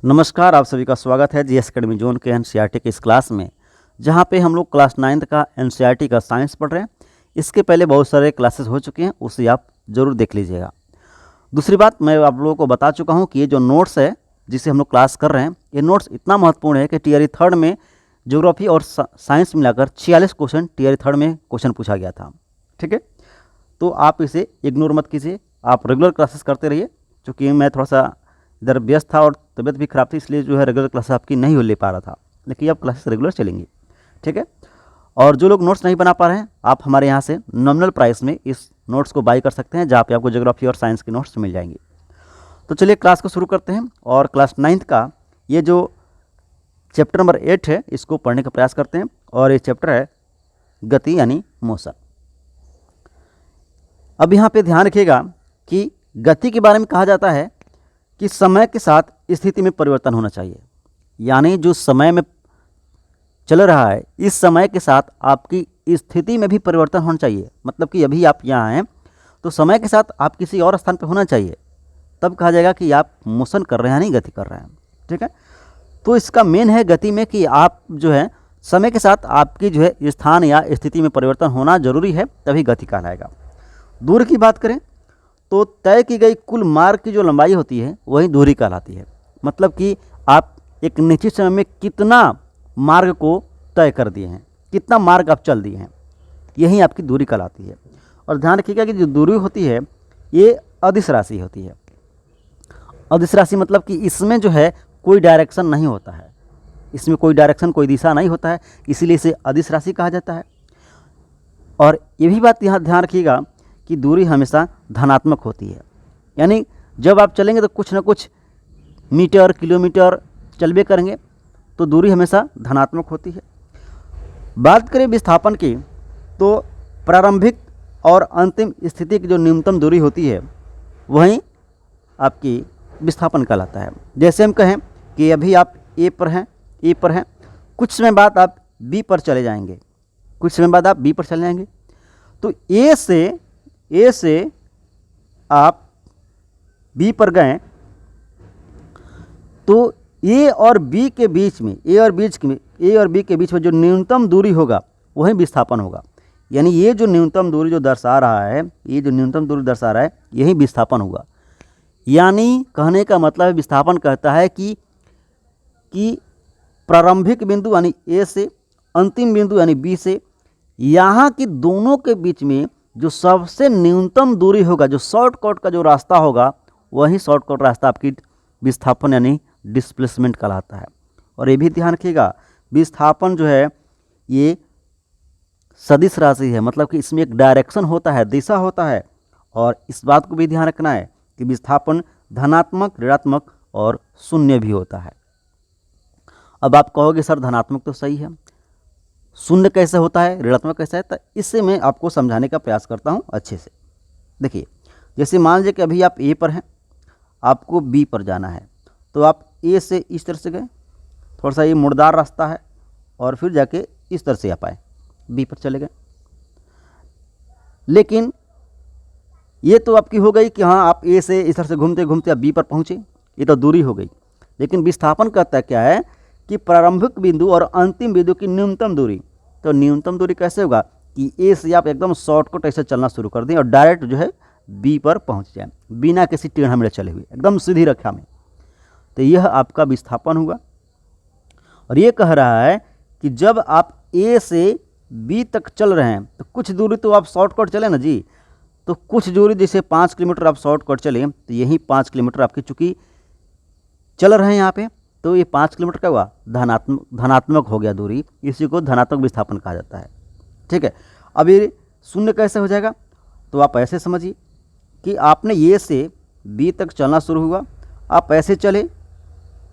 नमस्कार, आप सभी का स्वागत है जीएस एकेडमी जोन के एनसीईआरटी के इस क्लास में, जहां पे हम लोग क्लास 9th का एनसीईआरटी का साइंस पढ़ रहे हैं। इसके पहले बहुत सारे क्लासेस हो चुके हैं, उसे आप ज़रूर देख लीजिएगा। दूसरी बात, मैं आप लोगों को बता चुका हूं कि ये जो नोट्स है जिसे हम लोग क्लास कर रहे हैं, ये नोट्स इतना महत्वपूर्ण है कि टीआरई थर्ड में ज्योग्राफी और साइंस मिलाकर 46 क्वेश्चन टीआरई थर्ड में क्वेश्चन पूछा गया था। ठीक है, तो आप इसे इग्नोर मत कीजिए, आप रेगुलर क्लासेस करते रहिए। चूँकि मैं थोड़ा सा इधर व्यस्त था और तबीयत भी ख़राब थी, इसलिए जो है रेगुलर क्लासेस आपकी नहीं हो ले पा रहा था, लेकिन अब क्लासेस रेगुलर चलेंगी। ठीक है, और जो लोग नोट्स नहीं बना पा रहे हैं, आप हमारे यहाँ से नॉमिनल प्राइस में इस नोट्स को बाई कर सकते हैं, जहाँ पे आपको ज्योग्राफी और साइंस की नोट्स मिल जाएंगी। तो चलिए क्लास को शुरू करते हैं और क्लास 9th का ये जो चैप्टर नंबर 8 है, इसको पढ़ने का प्रयास करते हैं। और ये चैप्टर है गति यानी मोशन। अब यहाँ पे ध्यान रखिएगा कि गति के बारे में कहा जाता है कि समय के साथ स्थिति में परिवर्तन होना चाहिए, यानी जो समय में चल रहा है, इस समय के साथ आपकी स्थिति में भी परिवर्तन होना चाहिए। मतलब कि अभी आप यहाँ हैं तो समय के साथ आप किसी और स्थान पर होना चाहिए, तब कहा जाएगा कि आप मोशन कर रहे हैं, नहीं गति कर रहे हैं। ठीक है, तो इसका मेन है गति में कि आप जो है समय के साथ आपकी जो है स्थान या स्थिति में परिवर्तन होना जरूरी है, तभी गति कहलाएगा। दूर की बात करें तो तय की गई कुल मार्ग की जो लंबाई होती है वही दूरी कहलाती है। मतलब कि आप एक निश्चित समय में कितना मार्ग को तय कर दिए हैं, कितना मार्ग आप चल दिए हैं, यही आपकी दूरी कहलाती है। और ध्यान रखिएगा कि जो दूरी होती है ये अदिश राशि होती है। अदिश राशि मतलब कि इसमें जो है कोई डायरेक्शन नहीं होता है, इसमें कोई डायरेक्शन, कोई दिशा नहीं होता है, इसीलिए इसे अदिश राशि कहा जाता है। और ये भी बात यहाँ ध्यान रखिएगा कि दूरी हमेशा धनात्मक होती है, यानी जब आप चलेंगे तो कुछ ना कुछ मीटर किलोमीटर चलबे करेंगे, तो दूरी हमेशा धनात्मक होती है। बात करें विस्थापन की, तो प्रारंभिक और अंतिम स्थिति की जो न्यूनतम दूरी होती है वहीं आपकी विस्थापन कहलाता है। जैसे हम कहें कि अभी आप ए पर हैं, कुछ समय बाद आप बी पर चले जाएंगे, कुछ समय बाद आप बी पर चले जाएंगे, तो ए से आप बी पर गए तो ए और बी के बीच में जो न्यूनतम दूरी होगा वही विस्थापन होगा। यानी ये जो न्यूनतम दूरी जो दर्शा रहा है, यही विस्थापन होगा। यानी कहने का मतलब है, विस्थापन कहता है कि प्रारंभिक बिंदु यानी ए से अंतिम बिंदु यानी बी से, यहाँ की दोनों के बीच में जो सबसे न्यूनतम दूरी होगा, जो शॉर्टकट का जो रास्ता होगा, वही शॉर्टकट रास्ता आपकी विस्थापन यानी डिस्प्लेसमेंट कहलाता है। और ये भी ध्यान रखिएगा, विस्थापन जो है ये सदिश राशि है, मतलब कि इसमें एक डायरेक्शन होता है, दिशा होता है। और इस बात को भी ध्यान रखना है कि विस्थापन धनात्मक, ऋणात्मक और शून्य भी होता है। अब आप कहोगे सर धनात्मक तो सही है, शून्य कैसे होता है, ऋणात्मक कैसे है? तो इससे मैं आपको समझाने का प्रयास करता हूँ अच्छे से। देखिए, जैसे मान लीजिए कि अभी आप ए पर हैं, आपको बी पर जाना है, तो आप ए से इस तरह से गए, थोड़ा सा ये मुड़दार रास्ता है, और फिर जाके इस तरह से आप आए, बी पर चले गए। लेकिन ये तो आपकी हो गई कि हाँ आप ए से इस तरह से घूमते घूमते आप बी पर पहुँचे, ये तो दूरी हो गई। लेकिन विस्थापन कहता है क्या है कि प्रारंभिक बिंदु और अंतिम बिंदु की न्यूनतम दूरी। तो न्यूनतम दूरी कैसे होगा कि ए से आप एकदम शॉर्टकट ऐसे चलना शुरू कर दें और डायरेक्ट जो है बी पर पहुंच जाए, बिना किसी टेढ़ा मेढ़ा चले हुए, एकदम सीधी रेखा में। तो यह आपका विस्थापन हुआ। और ये कह रहा है कि जब आप ए से बी तक चल रहे हैं तो कुछ दूरी तो आप शॉर्टकट चले ना जी, तो कुछ दूरी जैसे 5 किलोमीटर आप शॉर्टकट चले, तो यही 5 किलोमीटर आपकी चूँकि चल रहे हैं यहाँ पे, तो ये 5 किलोमीटर क्या हुआ, धनात्मक हो गया दूरी, इसी को धनात्मक विस्थापन कहा जाता है। ठीक है, अब ये शून्य कैसे हो जाएगा, तो आप ऐसे समझिए कि आपने ए से बी तक चलना शुरू हुआ, आप ऐसे चले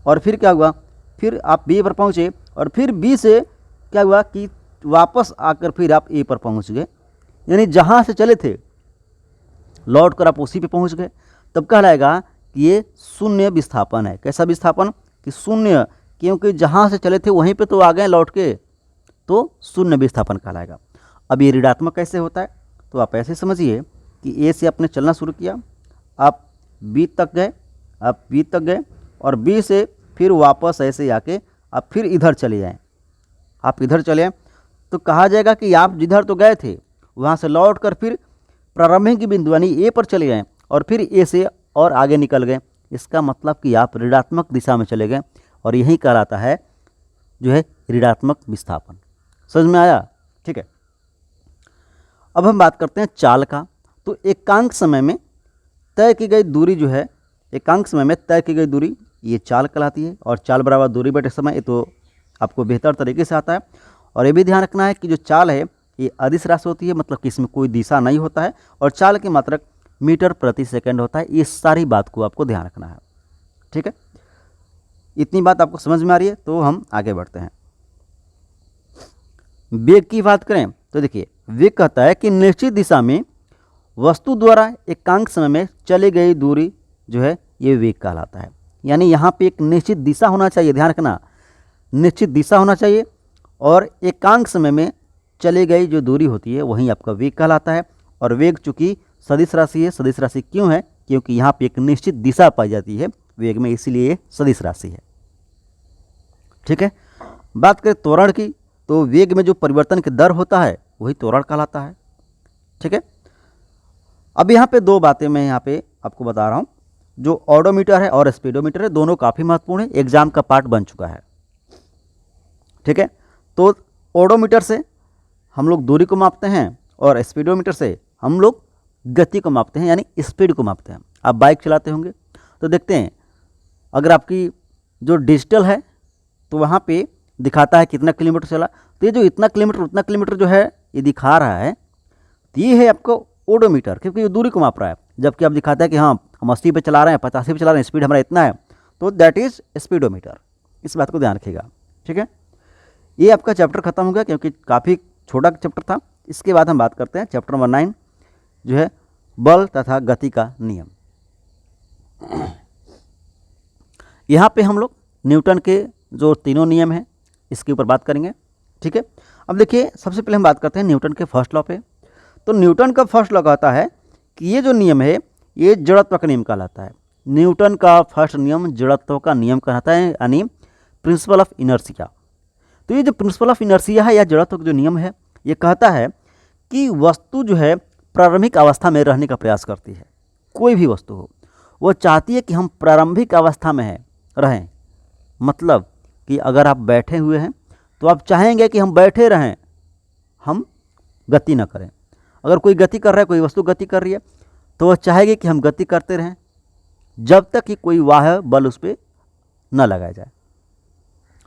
और फिर क्या हुआ, फिर आप बी पर पहुँचे, और फिर बी से क्या हुआ कि वापस आकर फिर आप ए पर पहुँच गए, यानी जहाँ से चले थे लौट कर आप उसी पे पहुँच गए। तब कहलाएगा कि ये शून्य विस्थापन है। कैसा विस्थापन कि शून्य, क्योंकि जहाँ से चले थे वहीं पे तो आ गए लौट के, तो शून्य विस्थापन कहलाएगा। अब ये ऋणात्मक कैसे होता है, तो आप ऐसे समझिए कि ए से आपने चलना शुरू किया, आप बी तक गए और बी से फिर वापस ऐसे आके आप फिर इधर चले जाएं, आप इधर चले आएं, तो कहा जाएगा कि आप जिधर तो गए थे वहाँ से लौट कर फिर प्रारंभिक बिंदु यानी ए पर चले गए और फिर ए से और आगे निकल गए। इसका मतलब कि आप ऋणात्मक दिशा में चले गए और यही कहलाता है जो है ऋणात्मक विस्थापन। समझ में आया? ठीक है। अब हम बात करते हैं चाल का। तो एकांक समय में तय की गई दूरी जो है, एकांक समय में तय की गई दूरी ये चाल कहलाती है। और चाल बराबर दूरी बटे समय, ये तो आपको बेहतर तरीके से आता है। और ये भी ध्यान रखना है कि जो चाल है ये अदिश राशि होती है, मतलब कि इसमें कोई दिशा नहीं होता है, और चाल की मात्रक मीटर प्रति सेकंड होता है। ये सारी बात को आपको ध्यान रखना है। ठीक है, इतनी बात आपको समझ में आ रही है? तो हम आगे बढ़ते हैं। वेग की बात करें तो देखिए, वेग कहता है कि निश्चित दिशा में वस्तु द्वारा एकांक समय में चली गई दूरी जो है ये वेग कहलाता है। यानी यहाँ पे एक निश्चित दिशा होना चाहिए, ध्यान रखना, निश्चित दिशा होना चाहिए, और एकांक समय में चली गई जो दूरी होती है वही आपका वेग कहलाता है। और वेग चूंकि सदिश राशि है, सदिश राशि क्यों है? क्योंकि यहाँ पे एक निश्चित दिशा पाई जाती है वेग में, इसीलिए ये सदिश राशि है। ठीक है, बात करें त्वरण की, तो वेग में जो परिवर्तन की दर होता है वही त्वरण कहलाता है। ठीक है, अब यहाँ पे दो बातें मैं यहाँ पे आपको बता रहा हूँ। जो ऑडोमीटर है और स्पीडोमीटर है, दोनों काफ़ी महत्वपूर्ण है, एग्जाम का पार्ट बन चुका है। ठीक है, तो ऑडोमीटर से हम लोग दूरी को मापते हैं और स्पीडोमीटर से हम लोग गति को मापते हैं, यानी स्पीड को मापते हैं। आप बाइक चलाते होंगे तो देखते हैं, अगर आपकी जो डिजिटल है तो वहाँ पे दिखाता है कितना किलोमीटर चला, तो ये जो इतना किलोमीटर उतना किलोमीटर जो है ये दिखा रहा है, तो ये है आपको ओडोमीटर, क्योंकि ये दूरी को माप रहा है। जबकि आप दिखाता है कि हाँ हम 80 पे चला रहे हैं, 85 पे चला रहे हैं, स्पीड हमारा इतना है, तो दैट इज़ स्पीडोमीटर। इस बात को ध्यान रखिएगा। ठीक है, ये आपका चैप्टर खत्म हो गया क्योंकि काफ़ी छोटा चैप्टर था। इसके बाद हम बात करते हैं चैप्टर नंबर 9 जो है बल तथा गति का नियम। यहाँ पे हम लोग न्यूटन के जो तीनों नियम हैं इसके ऊपर बात करेंगे। ठीक है, अब देखिए सबसे पहले हम बात करते हैं न्यूटन के फर्स्ट लॉ पे। तो न्यूटन का फर्स्ट लॉ कहता है कि ये जो नियम है ये जड़त्व का नियम कहलाता है। न्यूटन का फर्स्ट नियम जड़त्व का नियम कहलाता है, यानी प्रिंसिपल ऑफ इनर्शिया। तो ये जो प्रिंसिपल ऑफ इनर्शिया है या जड़त्व का जो नियम है, ये कहता है कि वस्तु जो है प्रारंभिक अवस्था में रहने का प्रयास करती है। कोई भी वस्तु हो, वो चाहती है कि हम प्रारंभिक अवस्था में रहें। मतलब कि अगर आप बैठे हुए हैं तो आप चाहेंगे कि हम बैठे रहें, हम गति न करें। अगर कोई गति कर रहा है, कोई वस्तु गति कर रही है, तो वह चाहेगी कि हम गति करते रहें जब तक कि कोई बाह्य बल उस पर न लगाया जाए।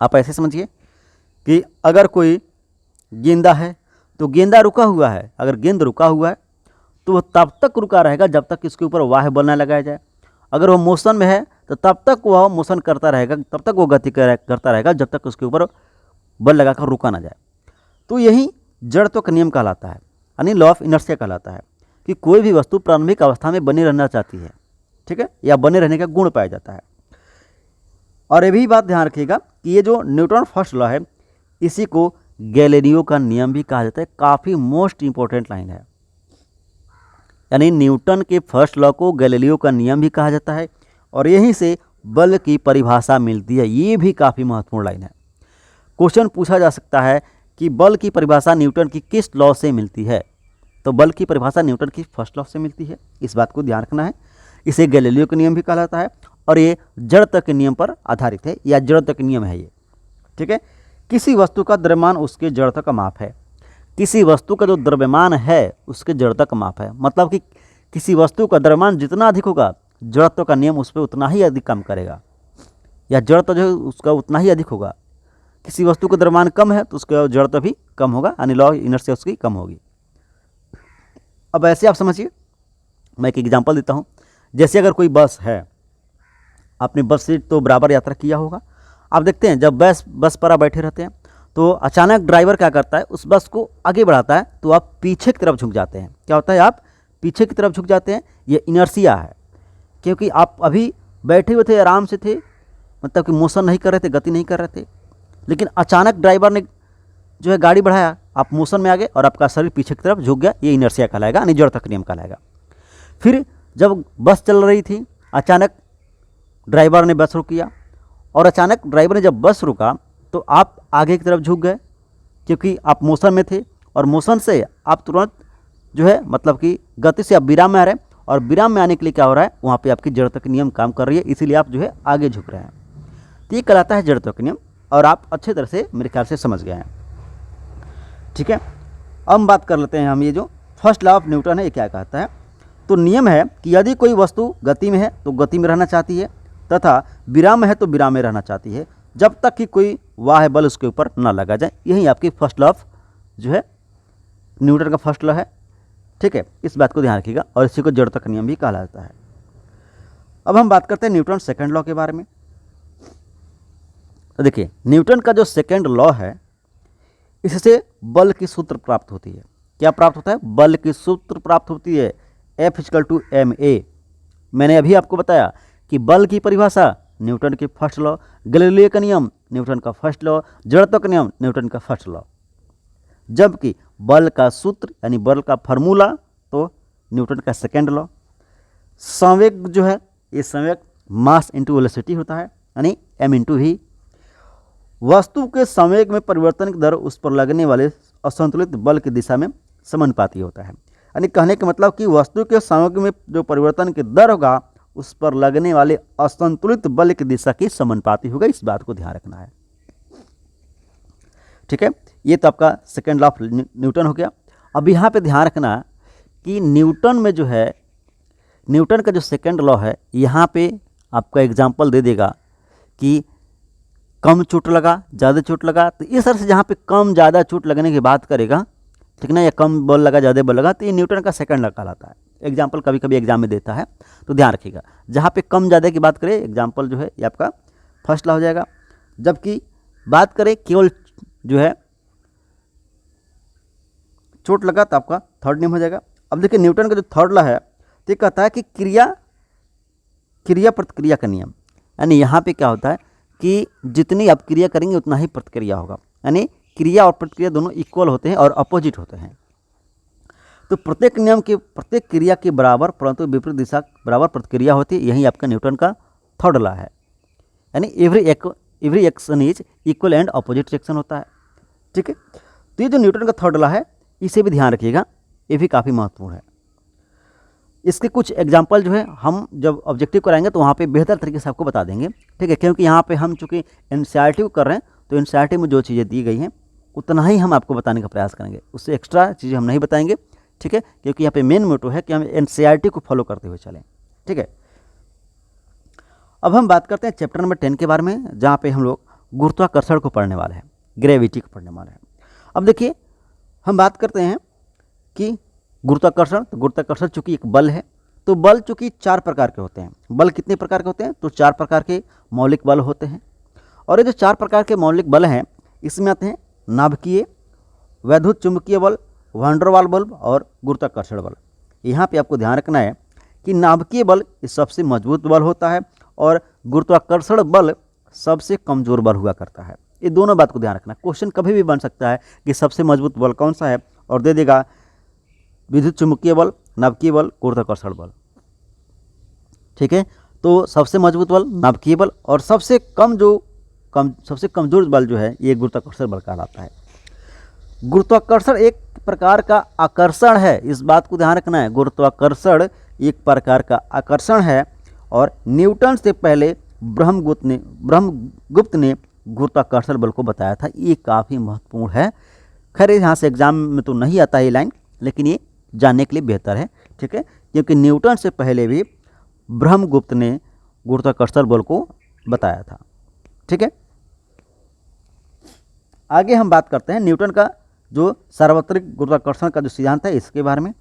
आप ऐसे समझिए कि अगर कोई गेंदा है तो गेंदा रुका हुआ है, अगर गेंद रुका हुआ है तो वह तब तक रुका रहेगा जब तक इसके ऊपर बाह्य बल न लगाया जाए। अगर वह मोशन में है तो तब तक वह मोशन करता रहेगा, तब तक वो गति करता रहेगा जब तक उसके ऊपर बल लगाकर रुका ना जाए। तो यही जड़त्व का नियम कहलाता है, यानी लॉ ऑफ इनर्शिया कहलाता है कि कोई भी वस्तु प्रारंभिक अवस्था में बनी रहना चाहती है। ठीक है, या बने रहने का गुण पाया जाता है। और ये भी बात ध्यान रखिएगा कि ये जो न्यूटन फर्स्ट लॉ है इसी को गैलीलियो का नियम भी कहा जाता है। काफ़ी मोस्ट इंपॉर्टेंट लाइन है, यानी न्यूटन के फर्स्ट लॉ को गैलीलियो का नियम भी कहा जाता है और यहीं से बल की परिभाषा मिलती है। ये भी काफ़ी महत्वपूर्ण लाइन है। क्वेश्चन पूछा जा सकता है कि बल की परिभाषा न्यूटन की किस लॉ से मिलती है? तो बल की परिभाषा न्यूटन की फर्स्ट लॉ से मिलती है। इस बात को ध्यान रखना है। इसे गैलीलियो का नियम भी कहा जाता है और ये जड़त्व के नियम पर आधारित है या जड़त्व के नियम है ये। ठीक है, किसी वस्तु का द्रव्यमान उसके जड़त्व का माप है। किसी वस्तु का जो द्रव्यमान है उसके जड़त्व का माप है। मतलब कि किसी वस्तु का द्रव्यमान जितना अधिक होगा जड़त्व का नियम उस पर उतना ही अधिक काम करेगा, या जड़त्व जो है उसका उतना ही अधिक होगा। किसी वस्तु का द्रव्यमान कम है तो उसका जड़त्व भी कम होगा, यानी लॉ ऑफ इनर्शिया उसकी कम होगी। अब ऐसे आप समझिए, मैं एक एग्जांपल देता हूँ। जैसे अगर कोई बस है, आपने बस से तो बराबर यात्रा किया होगा। आप देखते हैं जब बस पर आप बैठे रहते हैं तो अचानक ड्राइवर क्या करता है, उस बस को आगे बढ़ाता है तो आप पीछे की तरफ झुक जाते हैं। क्या होता है, आप पीछे की तरफ झुक जाते हैं। ये इनर्शिया है, क्योंकि आप अभी बैठे हुए थे, आराम से थे, मतलब कि मोशन नहीं कर रहे थे, गति नहीं कर रहे थे, लेकिन अचानक ड्राइवर ने जो है गाड़ी बढ़ाया, आप मोशन में आ गए और आपका शरीर पीछे की तरफ झुक गया। ये इनर्शिया कहलाएगा, यानी जड़त्व का नियम कहलाएगा। फिर जब बस चल रही थी, अचानक ड्राइवर ने बस रोक किया और अचानक ड्राइवर ने जब बस रुका तो आप आगे की तरफ झुक गए, क्योंकि आप मोशन में थे और मोशन से आप तुरंत जो है मतलब कि गति से आप विराम में आ रहे हैं, और विराम में आने के लिए क्या हो रहा है, वहाँ पे आपकी जड़त्व के नियम काम कर रही है, इसीलिए आप जो है आगे झुक रहे हैं। तो ये कहलाता है जड़त्व के नियम, और आप अच्छे तरह से मेरे ख्याल से समझ गए हैं। ठीक है, अब हम बात कर लेते हैं हम ये जो फर्स्ट लॉ ऑफ न्यूटन है ये क्या कहता है। तो नियम है कि यदि कोई वस्तु गति में है तो गति में रहना चाहती है, तथा विराम में है तो विराम में रहना चाहती है, जब तक कि कोई वाह्य बल उसके ऊपर ना लगा जाए। यही आपकी फर्स्ट लॉ ऑफ जो है न्यूटन का फर्स्ट लॉ है। ठीक है, इस बात को ध्यान रखिएगा, और इसी को जड़त्व का नियम भी कहा जाता है। अब हम बात करते हैं न्यूटन सेकंड लॉ के बारे में। तो देखिए, न्यूटन का जो सेकंड लॉ है, इससे बल की सूत्र प्राप्त होती है। क्या प्राप्त होता है? बल की सूत्र प्राप्त होती है, F = ma। मैंने अभी आपको बताया कि बल की परिभाषा न्यूटन की फर्स्ट लॉ, गैलीलियो का नियम न्यूटन का फर्स्ट लॉ, जड़त्व का नियम न्यूटन का फर्स्ट लॉ, जबकि बल का सूत्र यानी बल का फार्मूला तो न्यूटन का सेकेंड लॉ। संवेग जो है, ये संवेग मास इंटू वेलोसिटी होता है, यानी m/v। वस्तु के संवेग में परिवर्तन की दर उस पर लगने वाले असंतुलित बल की दिशा में समानुपाती होता है। यानी कहने का मतलब कि वस्तु के संवेग में जो परिवर्तन की दर होगा उस पर लगने वाले असंतुलित बल की दिशा की समानुपाती होगा। इस बात को ध्यान रखना है। ठीक है, ये तो आपका सेकेंड लॉ ऑफ न्यूटन हो गया। अब यहाँ पे ध्यान रखना कि न्यूटन में जो है, न्यूटन का जो सेकेंड लॉ है, यहाँ पे आपका एग्जाम्पल दे देगा कि कम चोट लगा, ज़्यादा चोट लगा। तो इस तरह से जहाँ पे कम ज़्यादा चोट लगने की बात करेगा, ठीक ना, या कम बल लगा ज़्यादा बल लगा, तो ये न्यूटन का सेकंड लॉ कहलाता है। एग्जाम्पल कभी कभी एग्जाम में देता है, तो ध्यान रखिएगा। जहाँ पे कम ज़्यादा की बात करें, एग्जाम्पल जो है ये आपका फर्स्ट लॉ हो जाएगा। जबकि बात करें केवल जो है चोट लगा, तो आपका थर्ड नियम हो जाएगा। अब देखिए, न्यूटन का जो थर्ड लॉ है तो कहता है कि क्रिया प्रतिक्रिया का नियम। यानी यहाँ पे क्या होता है कि जितनी आप क्रिया करेंगे उतना ही प्रतिक्रिया होगा। यानी क्रिया और प्रतिक्रिया दोनों इक्वल होते हैं और अपोजिट होते हैं। तो प्रत्येक नियम की प्रत्येक क्रिया के बराबर परंतु विपरीत दिशा बराबर प्रतिक्रिया होती है। यही आपका न्यूटन का थर्ड लॉ है। यानी every action is equal and opposite reaction होता है। ठीक है, तो ये जो न्यूटन का थर्ड लॉ है, इसे भी ध्यान रखिएगा, ये भी काफ़ी महत्वपूर्ण है। इसके कुछ एग्जाम्पल जो है हम जब ऑब्जेक्टिव कराएंगे तो वहाँ पे बेहतर तरीके से आपको बता देंगे। ठीक है, क्योंकि यहाँ पे हम चूँकि एनसीईआरटी कर रहे हैं, तो एनसीईआरटी में जो चीज़ें दी गई हैं उतना ही हम आपको बताने का प्रयास करेंगे, उससे एक्स्ट्रा चीज़ें हम नहीं बताएंगे। ठीक है, क्योंकि यहाँ पे मेन मोटो है कि हम एनसीईआरटी को फॉलो करते हुए चलें। ठीक है, अब हम बात करते हैं चैप्टर नंबर 10 के बारे में, जहाँ पे हम लोग गुरुत्वाकर्षण को पढ़ने वाले हैं, ग्रेविटी को पढ़ने वाले हैं। अब देखिए, हम बात करते हैं कि गुरुत्वाकर्षण। तो गुरुत्वाकर्षण चूँकि एक बल है, तो बल चूँकि 4 प्रकार के होते हैं। बल कितने प्रकार के होते हैं? तो 4 प्रकार के मौलिक बल होते हैं। और ये जो 4 प्रकार के मौलिक बल हैं, इसमें आते हैं नाभिकीय, वैद्युत चुंबकीय बल, वैन डर वाल बल और गुरुत्वाकर्षण बल। यहाँ पे आपको ध्यान रखना है कि नाभिकीय बल सबसे मजबूत बल होता है और गुरुत्वाकर्षण बल सबसे कमज़ोर बल हुआ करता है। ये दोनों बात को ध्यान रखना। क्वेश्चन कभी भी बन सकता है कि सबसे मजबूत बल कौन सा है, और दे देगा विद्युत चुंबकीय बल, नाभिकीय बल, गुरुत्वाकर्षण बल। ठीक है, तो सबसे मजबूत बल नाभिकीय बल, और सबसे कमजोर बल जो है ये गुरुत्वाकर्षण बल कहलाता है। गुरुत्वाकर्षण एक प्रकार का आकर्षण है, इस बात को ध्यान रखना है। गुरुत्वाकर्षण एक प्रकार का आकर्षण है, और न्यूटन से पहले ब्रह्मगुप्त ने गुरुत्वाकर्षण बल को बताया था। ये काफ़ी महत्वपूर्ण है। खैर यहाँ से एग्जाम में तो नहीं आता ये लाइन, लेकिन ये जानने के लिए बेहतर है। ठीक है, क्योंकि न्यूटन से पहले भी ब्रह्मगुप्त ने गुरुत्वाकर्षण बल को बताया था। ठीक है, आगे हम बात करते हैं न्यूटन का जो सार्वत्रिक गुरुत्वाकर्षण का जो सिद्धांत है इसके बारे में।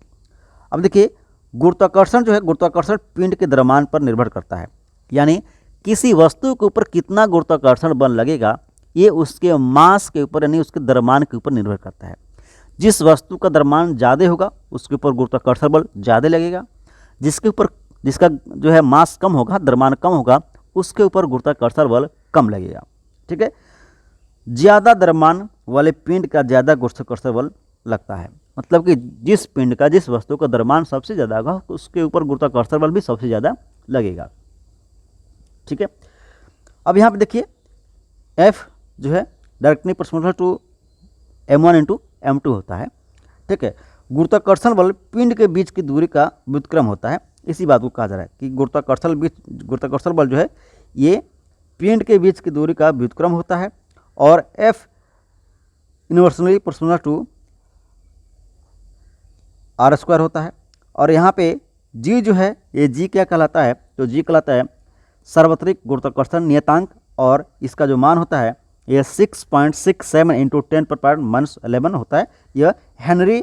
अब देखिए, गुरुत्वाकर्षण जो है, गुरुत्वाकर्षण पिंड के द्रव्यमान पर निर्भर करता है। यानी किसी वस्तु के ऊपर कितना गुरुत्वाकर्षण बल लगेगा ये उसके मास के ऊपर यानी उसके द्रव्यमान के ऊपर निर्भर करता है। जिस वस्तु का द्रव्यमान ज़्यादा होगा उसके ऊपर गुरुत्वाकर्षण बल ज़्यादा लगेगा, जिसका जो है मास कम होगा, द्रव्यमान कम होगा, उसके ऊपर गुरुत्वाकर्षण बल कम लगेगा। ठीक है, ज़्यादा द्रव्यमान वाले पिंड का ज़्यादा गुरुत्वाकर्षण बल लगता है। मतलब कि जिस पिंड का, जिस वस्तु का द्रव्यमान सबसे ज़्यादा होगा उसके ऊपर गुरुत्वाकर्षण बल भी सबसे ज़्यादा लगेगा। ठीक है, अब यहाँ पे देखिए F जो है directly proportional to m1 into m2 होता है, ठीक है। गुरुत्वाकर्षण बल पिंड के बीच की दूरी का व्युत्क्रम होता है, इसी बात को कहा जा रहा है कि गुरुत्वाकर्षण बल जो है ये पिंड के बीच की दूरी का व्युत्क्रम होता है और F inversely proportional to r² होता है। और यहाँ पे G जो है ये G क्या कहलाता है, तो G कहलाता है सार्वत्रिक गुरुत्वाकर्षण नियतांक और इसका जो मान होता है ये 6.67 इंटू 10⁻11 होता है। यह हेनरी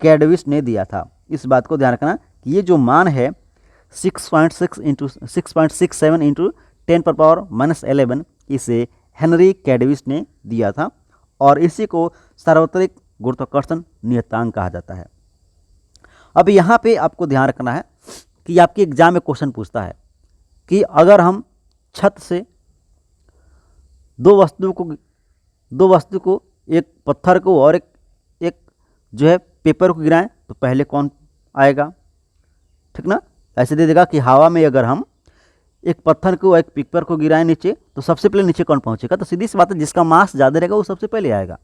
कैडविस ने दिया था। इस बात को ध्यान रखना कि ये जो मान है 6.67 इंटू 10⁻11 इसे हेनरी कैडविस ने दिया था और इसी को सार्वत्रिक गुरुत्वाकर्षण नियतांक कहा जाता है। अब यहाँ पे आपको ध्यान रखना है कि आपके एग्जाम में क्वेश्चन पूछता है कि अगर हम छत से दो वस्तु को एक पत्थर को और एक जो है पेपर को गिराएं तो पहले कौन आएगा, ठीक ना। ऐसे दे देगा कि हवा में अगर हम एक पत्थर को एक पेपर को गिराएं नीचे तो सबसे पहले नीचे कौन पहुंचेगा, तो सीधी सी बात है जिसका मास ज़्यादा रहेगा वो सबसे पहले आएगा।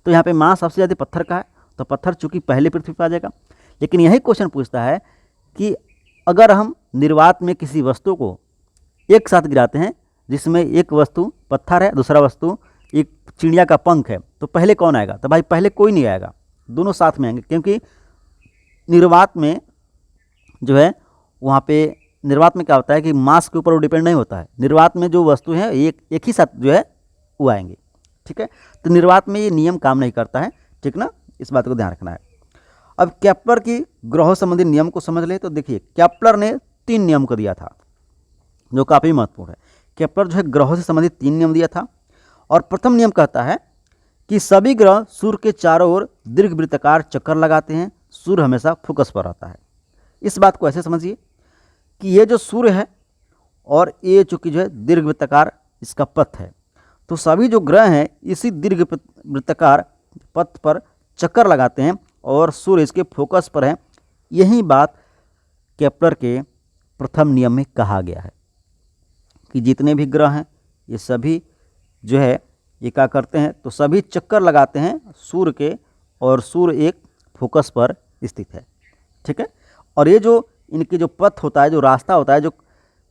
तो यहाँ पे मास सबसे ज़्यादा पत्थर का है तो पत्थर चूंकि पहले पृथ्वी पर आ जाएगा। लेकिन यही क्वेश्चन पूछता है कि अगर हम निर्वात में किसी वस्तु को एक साथ गिराते हैं जिसमें एक वस्तु पत्थर है दूसरा वस्तु एक चिड़िया का पंख है तो पहले कौन आएगा, तो भाई पहले कोई नहीं आएगा, दोनों साथ में आएंगे। क्योंकि निर्वात में जो है वहाँ पे निर्वात में क्या होता है कि मास के ऊपर वो डिपेंड नहीं होता है। निर्वात में जो वस्तु है एक ही साथ जो है वो आएंगे, ठीक है। तो निर्वात में ये नियम काम नहीं करता है, ठीक ना, इस बात को ध्यान रखना है। अब केपलर की ग्रहों संबंधी नियम को समझ ले तो देखिए केपलर ने 3 नियम को दिया था जो काफ़ी महत्वपूर्ण है। केपलर जो है ग्रहों से संबंधित 3 नियम दिया था और प्रथम नियम कहता है कि सभी ग्रह सूर्य के चारों ओर दीर्घवृत्ताकार चक्कर लगाते हैं, सूर्य हमेशा फोकस पर रहता है। इस बात को ऐसे समझिए कि ये जो सूर्य है और ये चूँकि जो है दीर्घवृत्ताकार इसका पथ है तो सभी जो ग्रह हैं इसी दीर्घवृत्ताकार पथ पर चक्कर लगाते हैं और सूर्य इसके फोकस पर है। यही बात केपलर के प्रथम नियम में कहा गया है कि जितने भी ग्रह हैं ये सभी जो है ये क्या करते हैं तो सभी चक्कर लगाते हैं सूर्य के और सूर्य एक फोकस पर स्थित है, ठीक है। और ये जो इनके जो पथ होता है जो रास्ता होता है जो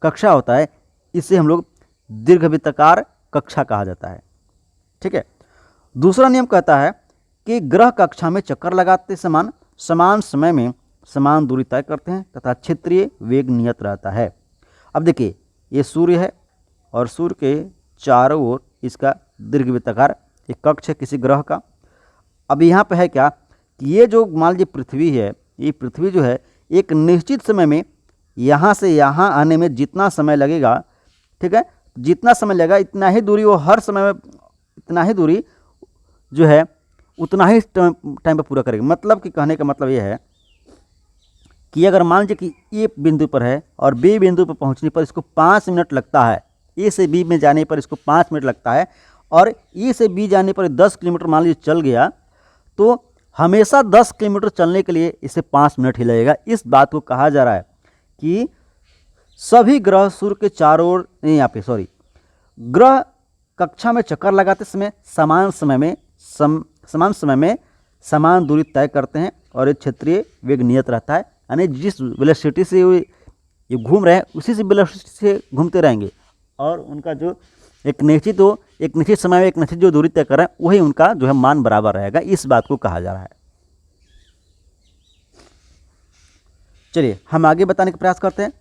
कक्षा होता है इसे हम लोग दीर्घवृत्ताकार कक्षा कहा जाता है, ठीक है। दूसरा नियम कहता है कि ग्रह कक्षा में चक्कर लगाते समान समय में समान दूरी तय करते हैं तथा क्षेत्रीय वेग नियत रहता है। अब देखिए ये सूर्य है और सूर्य के चारों ओर इसका दीर्घवृत्ताकार एक कक्ष है किसी ग्रह का। अब यहाँ पे है क्या कि ये जो मान लीजिए पृथ्वी है ये पृथ्वी जो है एक निश्चित समय में यहाँ से यहाँ आने में जितना समय लगेगा, ठीक है, जितना समय लगेगा इतना ही दूरी वो हर समय में इतना ही दूरी जो है उतना ही टाइम पर पूरा करेगा। मतलब कि कहने का मतलब ये है कि अगर मान लीजिए कि ए बिंदु पर है और बी बिंदु पर पहुंचने पर इसको 5 मिनट लगता है, ए से बी में जाने पर इसको 5 मिनट लगता है और ए से बी जाने पर 10 किलोमीटर मान लीजिए चल गया तो हमेशा 10 किलोमीटर चलने के लिए इसे 5 मिनट ही लगेगा। इस बात को कहा जा रहा है कि सभी ग्रह सूर्य के चारों ओर यहाँ पे ग्रह कक्षा में चक्कर लगाते समय समान समय में समान दूरी तय करते हैं और ये क्षेत्रीय वेग नियत रहता है। यानी जिस वेलोसिटी से ये घूम रहे हैं उसी से वेलोसिटी से घूमते रहेंगे और उनका जो एक निश्चित समय में एक निश्चित जो दूरी तय कर रहे हैं वही उनका जो है मान बराबर रहेगा। इस बात को कहा जा रहा है। चलिए हम आगे बताने का प्रयास करते हैं।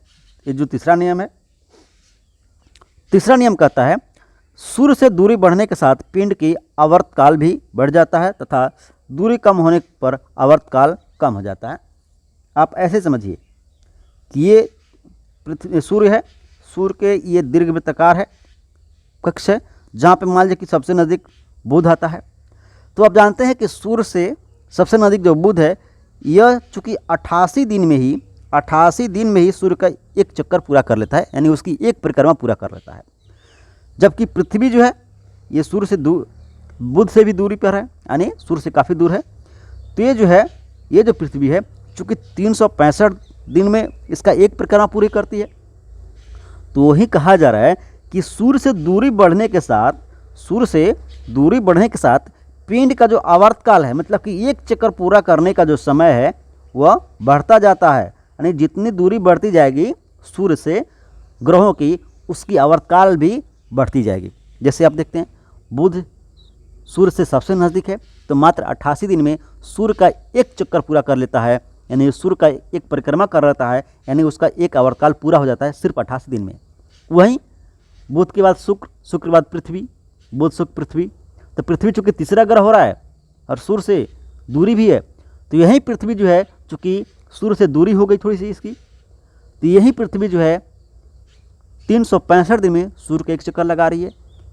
ये जो तीसरा नियम है, तीसरा नियम कहता है सूर्य से दूरी बढ़ने के साथ पिंड की आवर्तकाल भी बढ़ जाता है तथा दूरी कम होने पर आवर्तकाल कम हो जाता है। आप ऐसे समझिए कि ये पृथ्वी सूर्य है, सूर्य के ये दीर्घवृत्ताकार है कक्ष है जहाँ पे मान लीजिए कि सबसे नज़दीक बुध आता है। तो आप जानते हैं कि सूर्य से सबसे नज़दीक जो बुध है यह चूँकि 88 दिन में ही सूर्य का एक चक्कर पूरा कर लेता है, यानी उसकी एक परिक्रमा पूरा कर लेता है। जबकि पृथ्वी जो है ये सूर्य से बुध से भी दूरी पर है, यानी सूर्य से काफ़ी दूर है। तो ये जो है ये जो पृथ्वी है चूँकि 365 दिन में इसका एक परिक्रमा पूरी करती है। तो वही कहा जा रहा है कि सूर्य से दूरी बढ़ने के साथ पिंड का जो आवर्तकाल है, मतलब कि एक चक्कर पूरा करने का जो समय है वह बढ़ता जाता है। यानी जितनी दूरी बढ़ती जाएगी सूर्य से ग्रहों की, उसकी आवर्तकाल भी बढ़ती जाएगी। जैसे आप देखते हैं बुध सूर्य से सबसे नज़दीक है, तो मात्र 88 दिन में सूर्य का एक चक्कर पूरा कर लेता है, यानी सूर्य का एक परिक्रमा कर लेता है, यानी उसका एक आवर्तकाल पूरा हो जाता है सिर्फ 88 दिन में। वहीं बुध के बाद शुक्र, शुक्र के बाद पृथ्वी, बुध शुक्र पृथ्वी, तो पृथ्वी चूँकि तीसरा ग्रह हो रहा है और सूर्य से दूरी भी है, तो यही पृथ्वी जो है चूँकि सूर्य से दूरी हो गई थोड़ी सी इसकी, तो यही पृथ्वी जो है 365 दिन में सूर्य का एक चक्कर लगा रही है।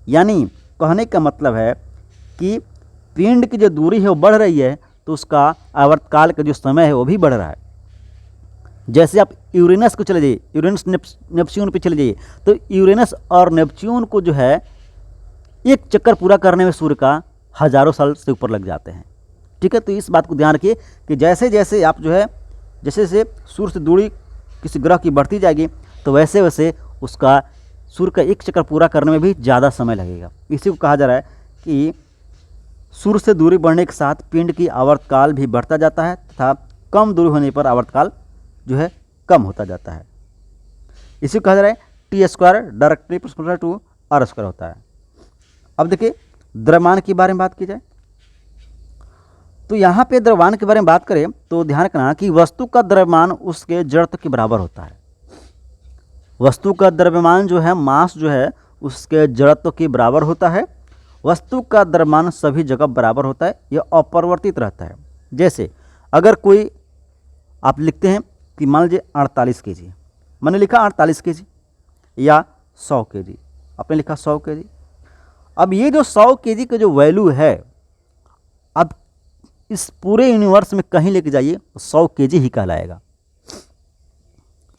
यानी कहने का मतलब है कि पिंड की जो दूरी है वो बढ़ रही है, तो उसका आवर्तकाल का जो समय है वो भी बढ़ रहा है। जैसे आप यूरेनस को चले जाइए, यूरेनस नेपच्यून पे चले जाइए, तो यूरेनस और नेपच्यून को जो है एक चक्कर पूरा करने में सूर्य का हज़ारों साल से ऊपर लग जाते हैं। ठीक है, तो इस बात को ध्यान रखिए कि जैसे जैसे आप जो है जैसे सूर्य से दूरी किसी ग्रह की बढ़ती जाएगी, तो वैसे वैसे उसका सूर्य का एक चक्कर पूरा करने में भी ज़्यादा समय लगेगा। इसी को कहा जा रहा है कि सूर्य से दूरी बढ़ने के साथ पिंड की आवर्तकाल भी बढ़ता जाता है तथा कम दूरी होने पर आवर्तकाल जो है कम होता जाता है। इसी को कहा जा रहा है T square directly proportional to R square होता है। अब देखिए द्रव्यमान के बारे में बात की जाए, तो यहाँ पे द्रव्यमान के बारे में बात करें तो ध्यान रखना कि वस्तु का द्रव्यमान उसके जड़त्व के बराबर होता है। वस्तु का द्रव्यमान जो है, मास जो है, उसके जड़त्व के बराबर होता है। वस्तु का द्रव्यमान सभी जगह बराबर होता है, यह अपरिवर्तित रहता है। जैसे अगर कोई आप लिखते हैं कि मान लीजिए 48 kg, मैंने लिखा 48 kg या 100 kg, आपने लिखा 100 kg। अब ये जो 100 kg का जो वैल्यू है, अब इस पूरे यूनिवर्स में कहीं लेके जाइए 100 kg ही कहलाएगा।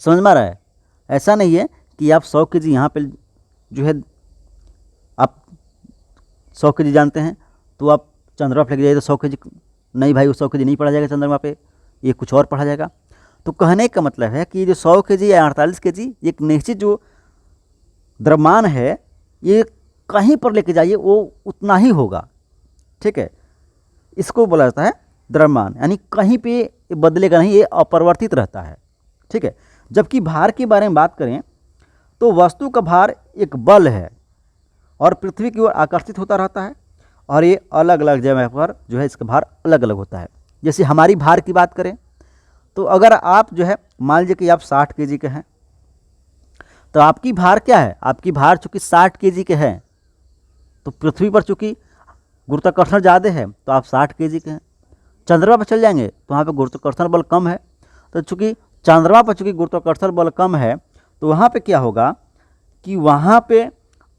समझ में आ रहा है? ऐसा नहीं है कि आप 100 kg यहाँ पे जो है आप 100 kg जानते हैं तो आप चंद्रमा पे लेके जाइए तो 100 kg, नहीं भाई वो 100 kg नहीं पढ़ा जाएगा चंद्रमा पे, ये कुछ और पढ़ा जाएगा। तो कहने का मतलब है कि जो 100 kg या 48 kg एक निश्चित जो द्रव्यमान है, ये कहीं पर लेके जाइए वो उतना ही होगा। ठीक है, इसको बोला जाता है द्रव्यमान, यानी कहीं पे ये बदलेगा नहीं, ये अपरिवर्तित रहता है। ठीक है, जबकि भार के बारे में बात करें तो वस्तु का भार एक बल है और पृथ्वी की ओर आकर्षित होता रहता है, और ये अलग अलग जगह पर जो है इसका भार अलग अलग होता है। जैसे हमारी भार की बात करें तो अगर आप जो है मान लीजिए कि आप 60 kg के हैं, तो आपकी भार क्या है, आपकी भार चूँकि 60 kg के हैं, तो पृथ्वी पर चूँकि गुरुत्वाकर्षण ज़्यादा है तो आप 60 kg के हैं। चंद्रमा पर चल जाएंगे तो वहाँ पे गुरुत्वाकर्षण बल कम है, तो चूँकि चंद्रमा पर चूँकि गुरुत्वाकर्षण बल कम है, तो वहाँ पे क्या होगा कि वहाँ पे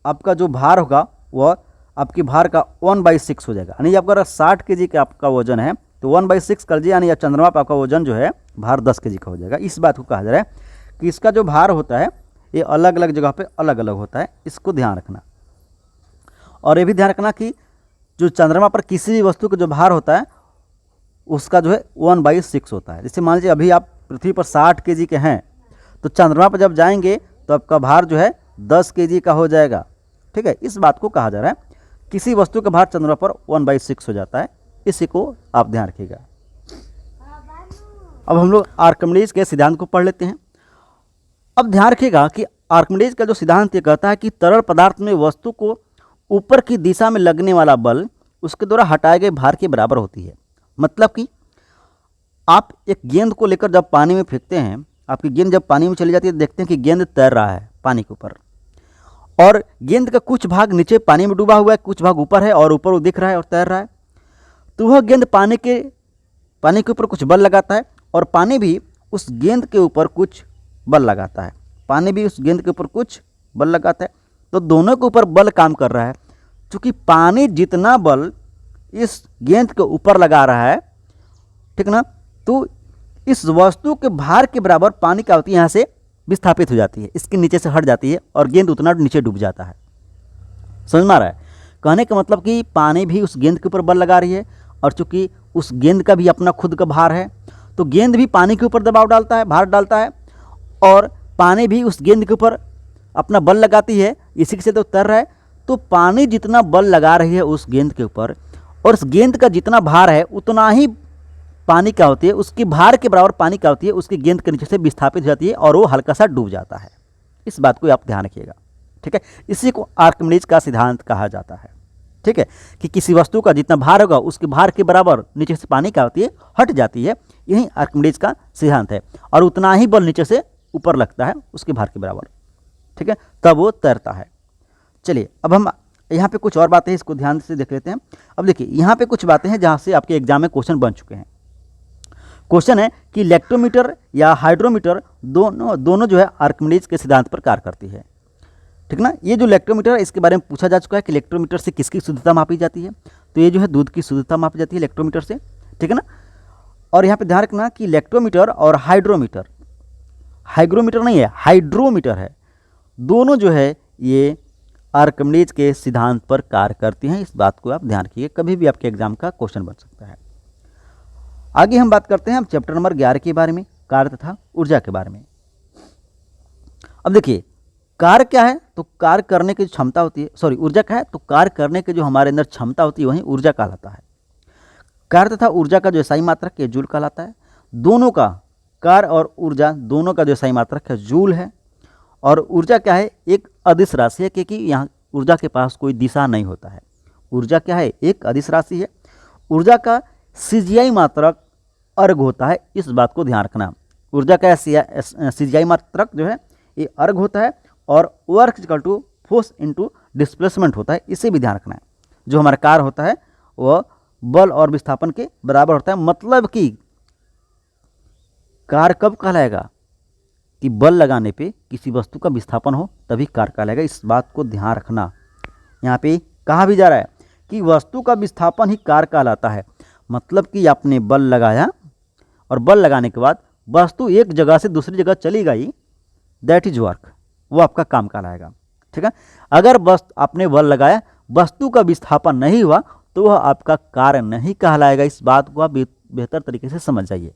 आपका जो भार होगा वह आपकी भार का 1/6 हो जाएगा। यानी अगर 60 kg का आपका वजन है तो 1/6 कर दिया, यानी चंद्रमा पर आपका वजन जो है भार 10 kg का हो जाएगा। इस बात को कहा जा रहा है कि इसका जो भार होता है ये अलग अलग जगह पे अलग अलग होता है, इसको ध्यान रखना। और ये भी ध्यान रखना कि जो चंद्रमा पर किसी भी वस्तु का जो भार होता है उसका जो है 1/6 होता है। जैसे मान लीजिए अभी आप पृथ्वी पर 60 kg के हैं, तो चंद्रमा पर जब जाएंगे तो आपका भार जो है 10 kg का हो जाएगा। ठीक है, इस बात को कहा जा रहा है किसी वस्तु का भार चंद्रमा पर 1/6 हो जाता है, इसी को आप ध्यान रखिएगा। अब हम लोग आर्किमिडीज के सिद्धांत को पढ़ लेते हैं। अब ध्यान रखिएगा कि आर्किमिडीज का जो सिद्धांत ये कहता है कि तरल पदार्थ में वस्तु को ऊपर की दिशा में लगने वाला बल उसके द्वारा हटाए गए भार के बराबर होती है। मतलब कि आप एक गेंद को लेकर जब पानी में फेंकते हैं, आपकी गेंद जब पानी में चली जाती है तो देखते हैं कि गेंद तैर रहा है पानी के ऊपर, और गेंद का कुछ भाग नीचे पानी में डूबा हुआ है, कुछ भाग ऊपर है और ऊपर वो दिख रहा है और तैर रहा है। तो वह गेंद पानी के ऊपर कुछ बल लगाता है और पानी भी उस गेंद के ऊपर कुछ बल लगाता है, पानी भी उस गेंद के ऊपर कुछ बल लगाता है। तो दोनों के ऊपर बल काम कर रहा है। क्योंकि पानी जितना बल इस गेंद के ऊपर लगा रहा है, ठीक ना, तो इस वस्तु के भार के बराबर पानी क्या होती है, यहाँ से विस्थापित हो जाती है, इसके नीचे से हट जाती है और गेंद उतना नीचे डूब जाता है। समझ में आ रहा है? कहने का मतलब कि पानी भी उस गेंद के ऊपर बल लगा रही है, और चूंकि उस गेंद का भी अपना खुद का भार है, तो गेंद भी पानी के ऊपर दबाव डालता है, भार डालता है, और पानी भी उस गेंद के ऊपर अपना बल लगाती है, इसी से तो तैर रहा है। तो पानी जितना बल लगा रही है उस गेंद के ऊपर, और उस गेंद का जितना भार है उतना ही पानी क्या होती है, उसकी भार के बराबर पानी क्या होती है, उसकी गेंद के नीचे से विस्थापित हो जाती है और वो हल्का सा डूब जाता है। इस बात को आप ध्यान रखिएगा, ठीक है। इसी को आर्किमिडीज का सिद्धांत कहा जाता है, ठीक है, कि किसी वस्तु का जितना भार होगा उसके भार के बराबर नीचे से पानी क्या होती है, हट जाती है। यही आर्किमिडीज का सिद्धांत है, और उतना ही बल नीचे से ऊपर लगता है उसके भार के बराबर, ठीक है, तब वो तैरता है। चलिए अब हम यहाँ पे कुछ और बातें हैं, इसको ध्यान से देख लेते हैं। अब देखिए यहाँ पे कुछ बातें हैं जहाँ से आपके एग्जाम में क्वेश्चन बन चुके हैं। क्वेश्चन है कि इलेक्ट्रोमीटर या हाइड्रोमीटर दोनों जो है आर्किमिडीज के सिद्धांत पर कार्य करती है, ठीक ना। ये जो इलेक्ट्रोमीटर है इसके बारे में पूछा जा चुका है कि इलेक्ट्रोमीटर से किसकी शुद्धता मापी जाती है, तो ये जो है दूध की शुद्धता मापी जाती है इलेक्ट्रोमीटर से, ठीक है ना। और यहाँ पे ध्यान रखना कि इलेक्ट्रोमीटर और हाइड्रोमीटर, हाइग्रोमीटर नहीं है, हाइड्रोमीटर है, दोनों जो है ये आर्किमिडीज के सिद्धांत पर कार्य करती हैं। इस बात को आप ध्यान रखिए, कभी भी आपके एग्जाम का क्वेश्चन बन सकता है। आगे हम बात करते हैं हम चैप्टर नंबर 11 के बारे में, कार्य तथा ऊर्जा के बारे में। अब देखिए कार्य क्या है, तो कार्य करने की जो क्षमता होती है, सॉरी ऊर्जा क्या है, तो कार्य करने की जो हमारे अंदर क्षमता होती है वही ऊर्जा कहलाता है। कार्य तथा ऊर्जा का जो SI मात्रक है जूल कहलाता है। दोनों का, कार्य और ऊर्जा दोनों का जो SI मात्रक है जूल है। और ऊर्जा क्या है, एक अदिश राशि है, क्योंकि यहाँ ऊर्जा के पास कोई दिशा नहीं होता है। ऊर्जा क्या है, एक अदिश राशि है। ऊर्जा का CGI मात्रक अर्घ होता है, इस बात को ध्यान रखना। ऊर्जा का CGI मात्रक जो है ये अर्घ होता है, और work equal to force into displacement होता है, इसे भी ध्यान रखना है। जो हमारा कार्य होता है वह बल और विस्थापन के बराबर होता है। मतलब कि कार्य कब कहलाएगा, कि बल लगाने पे किसी वस्तु का विस्थापन हो तभी कार्य कहलाएगा। इस बात को ध्यान रखना। यहाँ पे कहा भी जा रहा है कि वस्तु का विस्थापन ही कार्य कहलाता है। मतलब कि आपने बल लगाया और बल लगाने के बाद वस्तु एक जगह से दूसरी जगह चली गई, दैट इज वर्क, वो आपका काम कहलाएगा, ठीक है। अगर बस आपने बल लगाया, वस्तु का विस्थापन नहीं हुआ, तो वह आपका कार्य नहीं कहलाएगा। इस बात को आप बेहतर तरीके से समझ जाइए,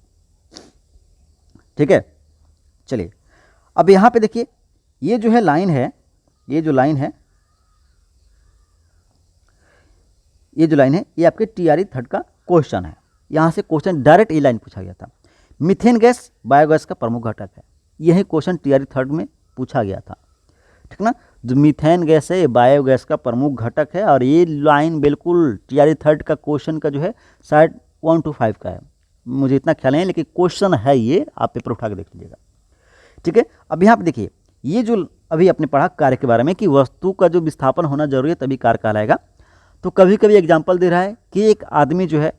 ठीक है। चलिए अब यहाँ पे देखिए, ये जो है लाइन है, ये जो लाइन है, ये जो लाइन है, ये आपके TRE 3 का क्वेश्चन है। यहाँ से क्वेश्चन डायरेक्ट ये लाइन पूछा गया था। मीथेन गैस बायोगैस का प्रमुख घटक है, यही क्वेश्चन TRE 3 में पूछा गया था, ठीक ना। जो मीथेन गैस है ये बायोगैस का प्रमुख घटक है, और ये लाइन बिल्कुल TRE 3 का क्वेश्चन का जो है शायद 1 to 5 का है, मुझे इतना ख्याल नहीं, लेकिन क्वेश्चन है ये, आप पेपर उठा के देख लीजिएगा, ठीक है। अब यहाँ पे देखिए, ये जो अभी आपने पढ़ा कार्य के बारे में कि वस्तु का जो विस्थापन होना जरूरी है तभी कार्य कहलाएगा। तो कभी कभी एग्जाम्पल दे रहा है कि एक आदमी जो है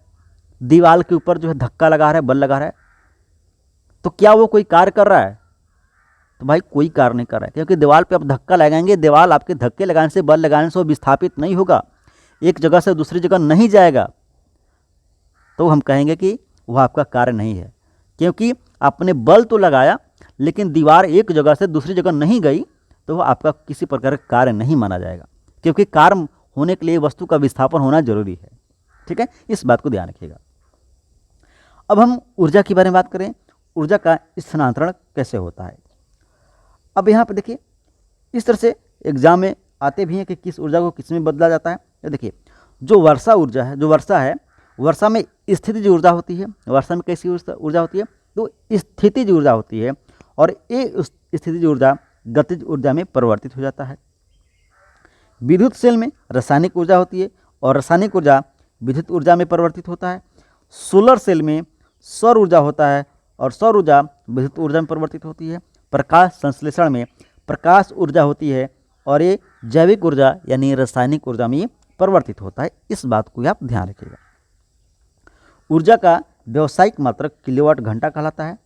दीवार के ऊपर जो है धक्का लगा रहा है, बल लगा रहा है, तो क्या वो कोई कार्य कर रहा है? तो भाई कोई कार्य नहीं कर रहा है, क्योंकि दीवार पे आप धक्का लगाएंगे, दीवार आपके धक्के लगाने से, बल लगाने से वो विस्थापित नहीं होगा, एक जगह से दूसरी जगह नहीं जाएगा, तो हम कहेंगे कि वह आपका कार्य नहीं है। क्योंकि आपने बल तो लगाया लेकिन दीवार एक जगह से दूसरी जगह नहीं गई, तो वह आपका किसी प्रकार का कार्य नहीं माना जाएगा, क्योंकि कार्य होने के लिए वस्तु का विस्थापन होना जरूरी है, ठीक है। इस बात को ध्यान रखिएगा। अब हम ऊर्जा के बारे में बात करें, ऊर्जा का स्थानांतरण कैसे होता है। अब यहाँ पे देखिए, इस तरह से एग्जाम में आते भी हैं कि किस ऊर्जा को किस में बदला जाता है। तो देखिए, जो वर्षा ऊर्जा है, जो वर्षा है, वर्षा में स्थितिज ऊर्जा होती है। वर्षा में कैसी ऊर्जा होती है, तो स्थितिज ऊर्जा होती है, और ये स्थितिज ऊर्जा गतिज ऊर्जा में परिवर्तित हो जाता है। विद्युत सेल में रासायनिक ऊर्जा होती है, और रासायनिक ऊर्जा विद्युत ऊर्जा में परिवर्तित होता है। सोलर सेल में सौर ऊर्जा होता है, और सौर ऊर्जा विद्युत ऊर्जा में परिवर्तित होती है। प्रकाश संश्लेषण में प्रकाश ऊर्जा होती है, और ये जैविक ऊर्जा यानी रासायनिक ऊर्जा में परिवर्तित होता है। इस बात को आप ध्यान रखिएगा। ऊर्जा का व्यावसायिक मात्रक किलोवाट घंटा कहलाता है।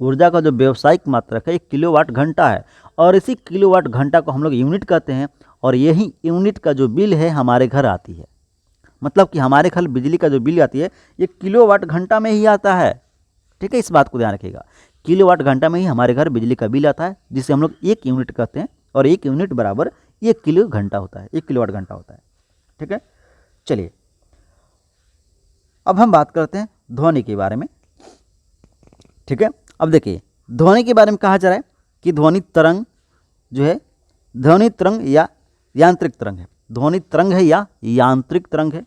ऊर्जा का जो व्यावसायिक मात्रक है ये किलोवाट घंटा है, और इसी किलोवाट घंटा को हम लोग यूनिट कहते हैं, और यही यूनिट का जो बिल है हमारे घर आती है। मतलब कि हमारे घर बिजली का जो बिल आती है ये किलोवाट घंटा में ही आता है, ठीक है। इस बात को ध्यान रखिएगा, किलोवाट घंटा में ही हमारे घर बिजली का बिल आता है, जिसे हम लोग 1 यूनिट कहते हैं, और 1 यूनिट बराबर 1 किलो घंटा होता है, 1 किलोवाट घंटा होता है, ठीक है। चलिए अब हम बात करते हैं ध्वनि के बारे में, ठीक है। अब देखिए, ध्वनि के बारे में कहा जा रहा है कि ध्वनि तरंग जो है ध्वनि तरंग या यांत्रिक तरंग है। ध्वनि तरंग है या यांत्रिक तरंग है।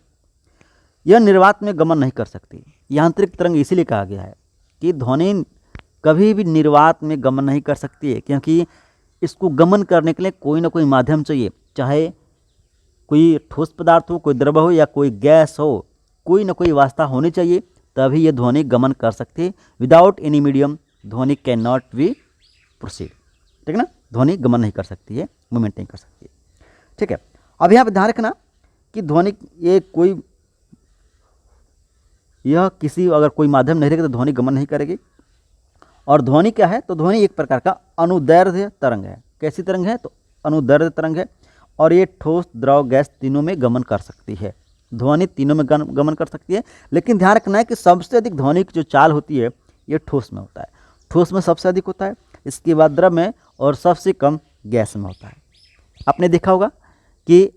यह निर्वात में गमन नहीं कर सकती। यांत्रिक तरंग इसीलिए कहा गया है कि ध्वनि कभी भी निर्वात में गमन नहीं कर सकती है, क्योंकि इसको गमन करने के लिए कोई ना कोई माध्यम चाहिए, चाहे कोई ठोस पदार्थ हो, कोई द्रव हो या कोई गैस हो, कोई ना कोई वास्ता होनी चाहिए, तभी ये ध्वनि गमन कर सकती है। विदाउट एनी मीडियम ध्वनि कैन नॉट बी प्रोसीड। ठीक है ना, ध्वनि गमन नहीं कर सकती है, मूवमेंट नहीं कर सकती है। ठीक है, अब यहाँ पर ध्यान रखना कि ध्वनि यह किसी अगर कोई माध्यम नहीं रहेगा तो ध्वनि गमन नहीं करेगी। और ध्वनि क्या है, तो ध्वनि एक प्रकार का अनुदैर्ध्य तरंग है। कैसी तरंग है, तो अनुदैर्ध्य तरंग है। और ये ठोस, द्रव, गैस तीनों में गमन कर सकती है। ध्वनि तीनों में गमन कर सकती है, लेकिन ध्यान रखना है कि सबसे अधिक ध्वनि की जो चाल होती है ये ठोस में होता है। ठोस में सबसे अधिक होता है, इसके बाद द्रव में, और सबसे कम गैस में होता है। आपने देखा होगा कि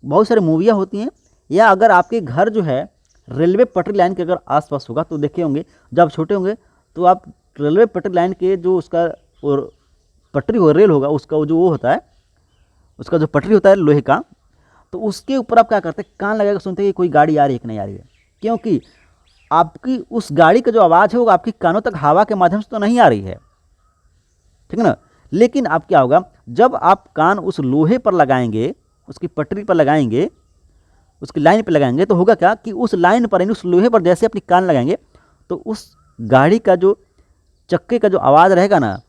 बहुत सारी मूवियाँ होती हैं, या अगर आपके घर जो है रेलवे पटरी लाइन के अगर आसपास होगा तो देखे होंगे, जब छोटे होंगे तो आप रेलवे पटरी लाइन के जो उसका और पटरी हो, रेल होगा, उसका जो वो होता है, उसका जो पटरी होता है लोहे का, तो उसके ऊपर आप क्या करते हैं, कान लगा कर सुनते हैं कि कोई गाड़ी आ रही है कि नहीं आ रही है। क्योंकि आपकी उस गाड़ी का जो आवाज़ है वो आपकी कानों तक हवा के माध्यम से तो नहीं आ रही है, ठीक है ना। लेकिन अब क्या होगा, जब आप कान उस लोहे पर लगाएंगे, उसकी पटरी पर लगाएंगे, उसकी लाइन पर लगाएंगे, तो होगा क्या कि उस लाइन पर, यानी उस लोहे पर जैसे अपनी कान लगाएंगे तो उस गाड़ी का जो चक्के का जो आवाज़ रहेगा ना,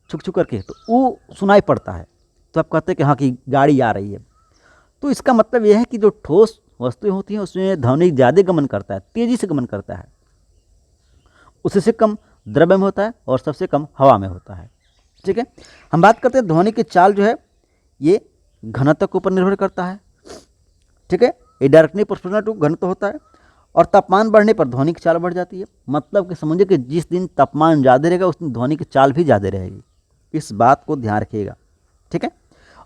छुक छुक करके, तो वो सुनाई पड़ता है। तो आप कहते हैं कि हाँ कि गाड़ी आ रही है। तो इसका मतलब यह है कि जो ठोस वस्तुएं होती हैं उसमें ध्वनि ज़्यादा गमन करता है, तेज़ी से गमन करता है। उससे कम द्रव्य में होता है और सबसे कम हवा में होता है। ठीक है, हम बात करते हैं ध्वनि की चाल जो है ये घनत्व के ऊपर निर्भर करता है। ठीक है, ये डायरेक्टली प्रोपोर्शनल टू घनत्व होता है। और तापमान बढ़ने पर ध्वनि की चाल बढ़ जाती है। मतलब कि समझिए कि जिस दिन तापमान ज़्यादा रहेगा उस दिन ध्वनि की चाल भी ज़्यादा रहेगी। इस बात को ध्यान रखिएगा। ठीक है,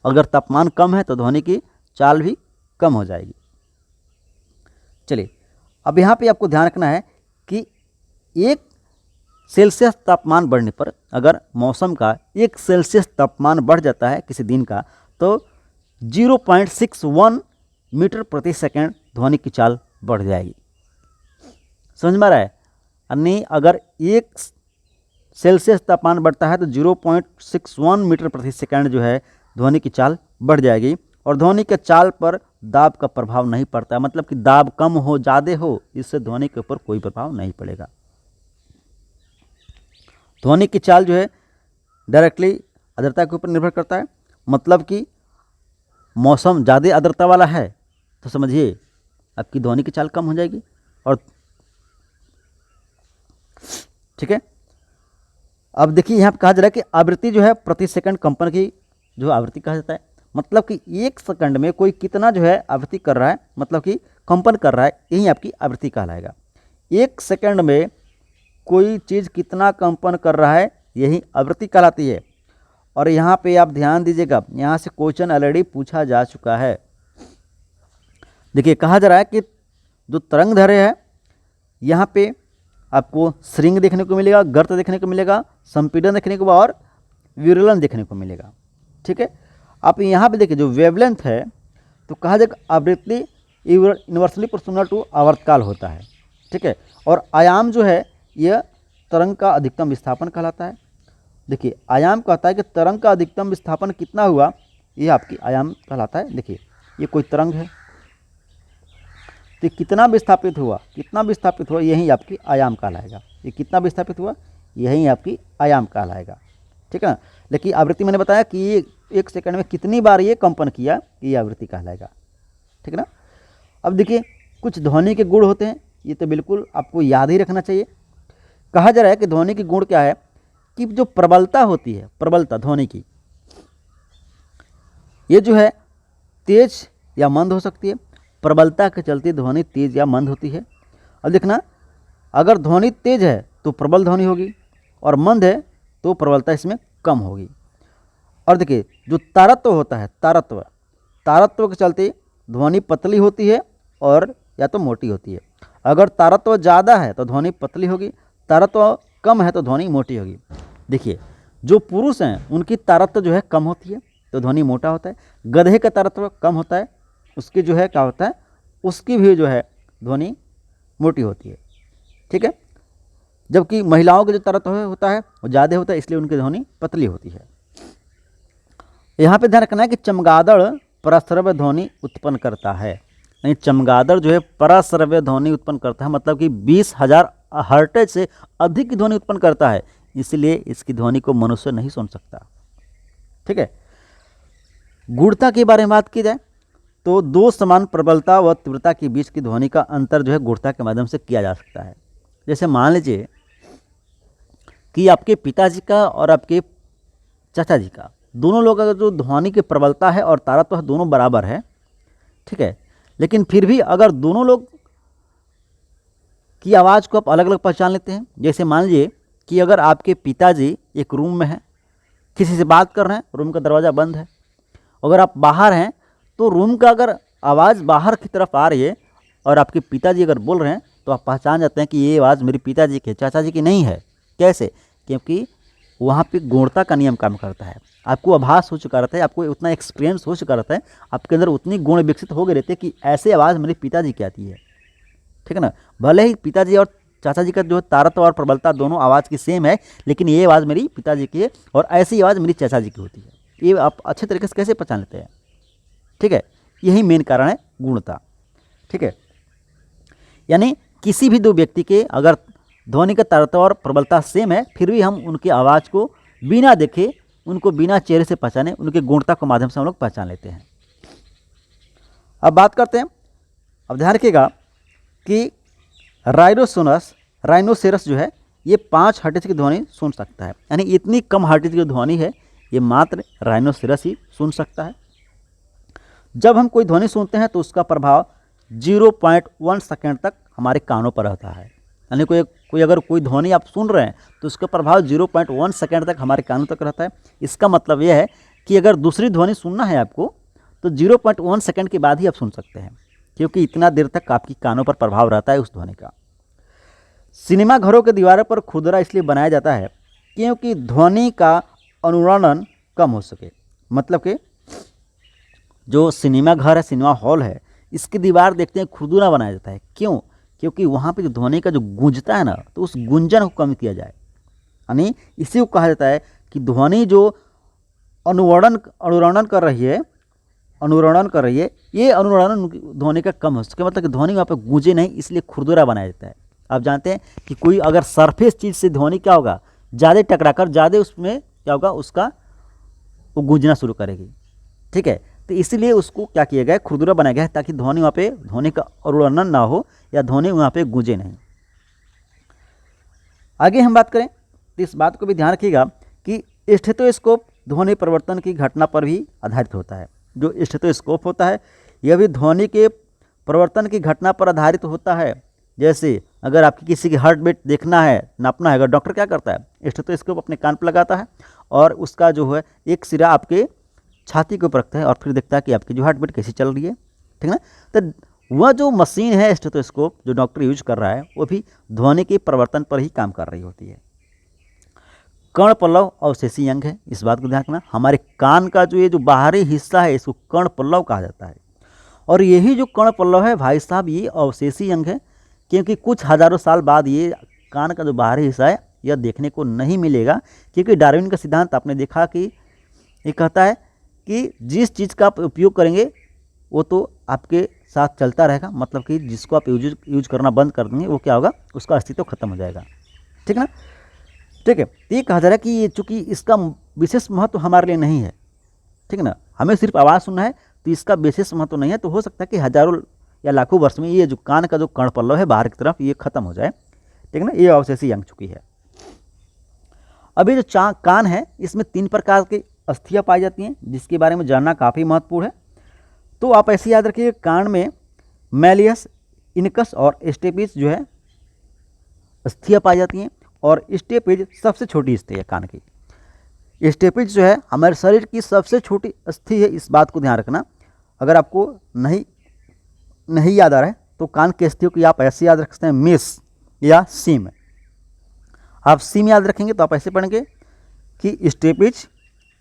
अगर तापमान कम है तो ध्वनि की चाल भी कम हो जाएगी। चलिए, अब यहाँ पे आपको ध्यान रखना है कि 1 सेल्सियस तापमान बढ़ने पर, अगर मौसम का 1 सेल्सियस तापमान बढ़ जाता है किसी दिन का, तो 0.61 मीटर प्रति सेकंड ध्वनि की चाल बढ़ जाएगी। समझ में आ रहा है? यानी अगर 1 सेल्सियस तापमान बढ़ता है तो 0.61 मीटर प्रति सेकंड जो है ध्वनि की चाल बढ़ जाएगी। और ध्वनि के चाल पर दाब का प्रभाव नहीं पड़ता है। मतलब कि दाब कम हो, ज़्यादा हो, इससे ध्वनि के ऊपर कोई प्रभाव नहीं पड़ेगा। ध्वनि की चाल जो है डायरेक्टली आर्द्रता के ऊपर निर्भर करता है। मतलब कि मौसम ज़्यादा आर्द्रता वाला है तो समझिए आपकी ध्वनि की चाल कम हो जाएगी। और ठीक है, अब देखिए यहाँ पर कहा जा रहा है कि आवृत्ति जो है प्रति सेकंड कंपन की जो आवृत्ति कहा जाता है। मतलब कि 1 सेकंड में कोई कितना जो है आवृत्ति कर रहा है, मतलब कि कंपन कर रहा है, यही आपकी आवृत्ति कहलाएगा। 1 सेकंड में कोई चीज़ कितना कंपन कर रहा है, यही आवृत्ति कहलाती है। और यहाँ पे आप ध्यान दीजिएगा, यहाँ से क्वेश्चन ऑलरेडी पूछा जा चुका है। देखिए, कहा जा रहा है कि जो तरंगदैर्घ्य है यहाँ पे आपको श्रृंग देखने को मिलेगा, गर्त देखने को मिलेगा, संपीड़न देखने को और विरलन देखने को मिलेगा। ठीक है, आप यहाँ पे देखिए जो वेवलेंथ है तो कहा जाएगा आवृत्ति इन्वर्सली प्रोपोर्शनल टू आवर्तकाल होता है। ठीक है, और आयाम जो है यह तरंग का अधिकतम विस्थापन कहलाता है। देखिए, आयाम कहता है कि तरंग का अधिकतम विस्थापन कितना हुआ, ये आपकी आयाम कहलाता है। देखिए, ये कोई तरंग है तो कितना विस्थापित हुआ, यही आपकी आयाम कहलाएगा। ये कितना विस्थापित हुआ, यही आपकी आयाम कहलाएगा। ठीक है, लेकिन आवृत्ति मैंने बताया कि ये 1 सेकंड में कितनी बार ये कंपन किया, ये आवृत्ति कहलाएगा। ठीक है ना। अब देखिए, कुछ ध्वनि के गुण होते हैं, ये तो बिल्कुल आपको याद ही रखना चाहिए। कहा जा रहा है कि ध्वनि के गुण क्या है कि जो प्रबलता होती है, प्रबलता ध्वनि की, ये जो है तेज या मंद हो सकती है। प्रबलता के चलते ध्वनि तेज या मंद होती है। अब देखना, अगर ध्वनि तेज है तो प्रबल ध्वनि होगी और मंद है तो प्रबलता इसमें कम होगी। और देखिए, जो तारत्व होता है, तारत्व के चलते ध्वनि पतली होती है और या तो मोटी होती है। अगर तारत्व ज़्यादा है तो ध्वनि पतली होगी, तारत्व कम है तो ध्वनि मोटी होगी। देखिए, जो पुरुष हैं उनकी तारत्व जो है कम होती है तो ध्वनि मोटा होता है। गधे का तरत्व कम होता है, उसकी जो है क्या होता है, उसकी भी जो है ध्वनि मोटी होती है। ठीक है, जबकि महिलाओं का जो तरत्व होता है वो ज़्यादा होता है, इसलिए उनकी ध्वनि पतली होती है। यहाँ पे ध्यान रखना है कि चमगादड़ परश्रव्य ध्वनि उत्पन्न करता है। नहीं, चमगादड़ जो है परश्रव्य ध्वनि उत्पन्न करता है, मतलब कि 20,000 हर्ट्ज से अधिक की ध्वनि उत्पन्न करता है, इसलिए इसकी ध्वनि को मनुष्य नहीं सुन सकता। ठीक है, गूढ़ता के बारे में बात की जाए तो दो समान प्रबलता व तीव्रता के बीच की ध्वनि का अंतर जो है गूढ़ता के माध्यम से किया जा सकता है। जैसे मान लीजिए कि आपके पिताजी का और आपके चाचा जी का, दोनों लोग अगर जो ध्वनि की प्रबलता है और तारत्व है दोनों बराबर है, ठीक है, लेकिन फिर भी अगर दोनों लोग की आवाज़ को आप अलग अलग पहचान लेते हैं। जैसे मान लीजिए कि अगर आपके पिताजी एक रूम में हैं, किसी से बात कर रहे हैं, रूम का दरवाज़ा बंद है, अगर आप बाहर हैं तो रूम का अगर आवाज़ बाहर की तरफ आ रही है और आपके पिताजी अगर बोल रहे हैं तो आप पहचान जाते हैं कि ये आवाज़ मेरे पिताजी की, चाचा जी की नहीं है। कैसे? क्योंकि वहाँ पे गूढ़ता का नियम काम करता है। आपको आभास हो चुका रहता है, आपको उतना एक्सपीरियंस हो चुका रहता है, आपके अंदर उतनी गुण विकसित हो गए रहते हैं कि ऐसे आवाज़ मेरे पिताजी की आती है। ठीक है ना, भले ही पिताजी और चाचा जी का जो तारत्व और प्रबलता दोनों आवाज़ की सेम है, लेकिन ये आवाज़ मेरी पिताजी की है और ऐसी आवाज़ मेरी चाचा जी की होती है। ये आप अच्छे तरीके से कैसे पहचान लेते हैं? ठीक है, यही मेन कारण है गुणता। ठीक है, यानी किसी भी दो व्यक्ति के अगर ध्वनि का तारत्व और प्रबलता सेम है, फिर भी हम उनकी आवाज़ को बिना देखे, उनको बिना चेहरे से पहचाने, उनके गुणता के माध्यम से हम लोग पहचान लेते हैं। अब बात करते हैं, अब ध्यान रखिएगा कि राइनोसेरस जो है ये 5 हर्ट्ज की ध्वनि सुन सकता है, यानी इतनी कम हर्ट्ज की ध्वनि है ये मात्र राइनोसेरस ही सुन सकता है। जब हम कोई ध्वनि सुनते हैं तो उसका प्रभाव 0.1 सेकेंड तक हमारे कानों पर रहता है। यानी कोई अगर कोई ध्वनि आप सुन रहे हैं तो उसका प्रभाव 0.1 सेकेंड तक हमारे कानों तक रहता है। इसका मतलब यह है कि अगर दूसरी ध्वनि सुनना है आपको तो 0.1 सेकेंड के बाद ही आप सुन सकते हैं, क्योंकि इतना देर तक आपकी कानों पर प्रभाव रहता है उस ध्वनि का। सिनेमा घरों के दीवारों पर खुरदरा इसलिए बनाया जाता है क्योंकि ध्वनि का अनुरणन कम हो सके। मतलब कि जो सिनेमा घर है, सिनेमा हॉल है, इसकी दीवार देखते हैं खुरदुरा बनाया जाता है। क्यों? क्योंकि वहाँ पे जो ध्वनि का जो गूंजता है ना, तो उस गूंजन को कम किया जाए। यानी इसी को कहा जाता है कि ध्वनि जो अनुरणन कर रही है, ये अनुरणन ध्वनि का कम हो सके, मतलब कि ध्वनि वहाँ पे गूंजे नहीं, इसलिए खुरदुरा बनाया जाता है। आप जानते हैं कि कोई अगर सरफेस चीज़ से ध्वनि क्या होगा, ज़्यादा टकराकर ज़्यादा उसमें क्या होगा, उसका वो गूंजना शुरू करेगी। ठीक है, तो इसीलिए उसको क्या किया गया है, खुरदुरा बनाया गया है, ताकि ध्वनि वहाँ पे ध्वनि का अनुरणन ना हो या ध्वनि वहाँ पे गूंजे नहीं। आगे हम बात करें तो इस बात को भी ध्यान रखिएगा कि स्टेथोस्कोप ध्वनि परिवर्तन की घटना पर भी आधारित होता है। जो स्टेथोस्कोप होता है यह भी ध्वनि के परिवर्तन की घटना पर आधारित होता है। जैसे अगर आपकी किसी की हार्ट बीट देखना है, नापना है, अगर डॉक्टर क्या करता है, स्टेथोस्कोप अपने कान पर लगाता है और उसका जो है एक सिरा आपके छाती के ऊपर रखता है और फिर देखता है कि आपकी जो हार्ट बीट कैसी चल रही है। ठीक है ना, तो वह जो मशीन है स्टेथोस्कोप जो डॉक्टर यूज कर रहा है वो भी ध्वनि के परिवर्तन पर ही काम कर रही होती है। कर्ण पल्लव अवशेषी अंग है, इस बात को ध्यान रखना। हमारे कान का जो ये जो बाहरी हिस्सा है इसको कर्ण पल्लव कहा जाता है, और यही जो कर्ण पल्लव है भाई साहब ये अवशेषी अंग है, क्योंकि कुछ हज़ारों साल बाद ये कान का जो बाहरी हिस्सा है यह देखने को नहीं मिलेगा। क्योंकि डार्विन का सिद्धांत आपने देखा कि ये कहता है कि जिस चीज़ का आप उपयोग करेंगे वो तो आपके साथ चलता रहेगा, मतलब कि जिसको आप यूज करना बंद कर देंगे वो क्या होगा, उसका अस्तित्व खत्म हो जाएगा। ठीक है ना, ठीक है, तो ये कहा जा रहा है कि ये चूँकि इसका विशेष महत्व हमारे लिए नहीं है, ठीक है ना, हमें सिर्फ आवाज़ सुनना है, तो इसका विशेष महत्व नहीं है। तो हो सकता है कि हजारों या लाखों वर्ष में ये जो कान का जो कर्ण पल्लव है बाहर की तरफ ये खत्म हो जाए। ठीक है ना, ये अवशेषी अंग चुकी है। अभी जो कान है इसमें 3 प्रकार की अस्थियाँ पाई जाती हैं, जिसके बारे में जानना काफ़ी महत्वपूर्ण है। तो आप ऐसे याद रखिए, कान में मैलियस, इनकस और स्टेपिस जो है अस्थियाँ पाई जाती हैं, और स्टेपिज सबसे छोटी अस्थि है कान की। स्टेपिज जो है हमारे शरीर की सबसे छोटी अस्थि है, इस बात को ध्यान रखना। अगर आपको नहीं याद आ रहा है तो कान की अस्थियों की आप ऐसे याद रख सकते हैं, मिस या सीम। आप सीम याद रखेंगे तो आप ऐसे पढ़ेंगे कि स्टेपिज,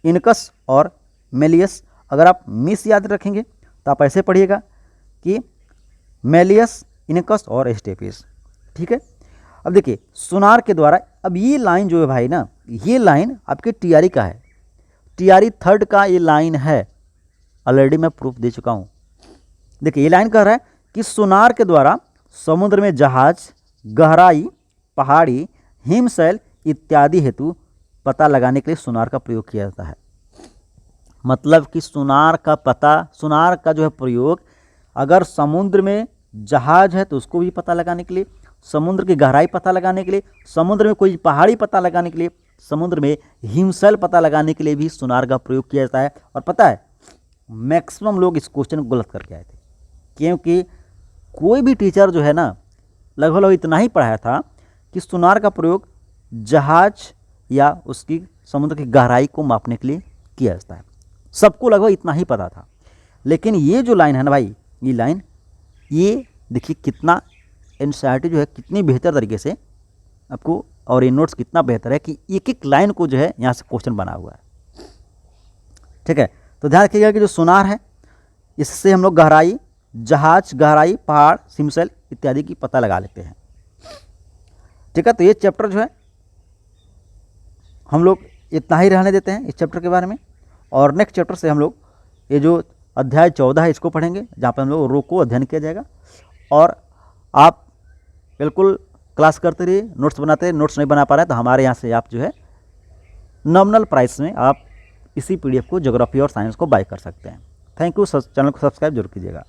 इनकस और मेलियस। अगर आप मिस याद रखेंगे तो आप ऐसे पढ़िएगा कि मेलियस, इनकस और एस्टेपिस। ठीक है। अब देखिए सोनार के द्वारा, अब ये लाइन जो है भाई ना, ये लाइन आपके टीआरई का है, टीआरई थर्ड का ये लाइन है, ऑलरेडी मैं प्रूफ दे चुका हूँ। देखिए ये लाइन कह रहा है कि सोनार के द्वारा समुद्र में जहाज, गहराई, पहाड़ी, हिमशैल इत्यादि हेतु पता लगाने के लिए सोनार का प्रयोग किया जाता है। मतलब कि सोनार का जो है प्रयोग, अगर समुद्र में जहाज है तो उसको भी पता लगाने के लिए, समुद्र की गहराई पता लगाने के लिए, समुद्र में कोई पहाड़ी पता लगाने के लिए, समुद्र में हिमशैल पता लगाने के लिए भी सोनार का प्रयोग किया जाता है। और पता है मैक्सिमम लोग इस क्वेश्चन को गलत करके आए थे, क्योंकि कोई भी टीचर जो है ना लगभग इतना ही पढ़ाया था कि सोनार का प्रयोग जहाज या उसकी समुद्र की गहराई को मापने के लिए किया जाता है। सबको लगभग इतना ही पता था। लेकिन ये जो लाइन है ना भाई, ये लाइन, ये देखिए कितना एनसीईआरटी जो है कितनी बेहतर तरीके से आपको, और ये नोट्स कितना बेहतर है कि एक एक लाइन को जो है यहाँ से क्वेश्चन बना हुआ है। ठीक है। तो ध्यान रखिएगा कि जो सोनार है इससे हम लोग गहराई, जहाज, गहराई, पहाड़, हिमशैल इत्यादि की पता लगा लेते हैं। ठीक है। तो ये चैप्टर जो है हम लोग इतना ही रहने देते हैं इस चैप्टर के बारे में, और नेक्स्ट चैप्टर से हम लोग ये जो अध्याय 14 है इसको पढ़ेंगे, जहाँ पर हम लोग रो को अध्ययन किया जाएगा। और आप बिल्कुल क्लास करते रहिए, नोट्स बनाते रहिए। नोट्स नहीं बना पा रहे हैं तो हमारे यहाँ से आप जो है नॉमिनल प्राइस में आप इसी पीडीएफ को ज्योग्राफी और साइंस को बाय कर सकते हैं। Thank you. चैनल को सब्सक्राइब जरूर कीजिएगा।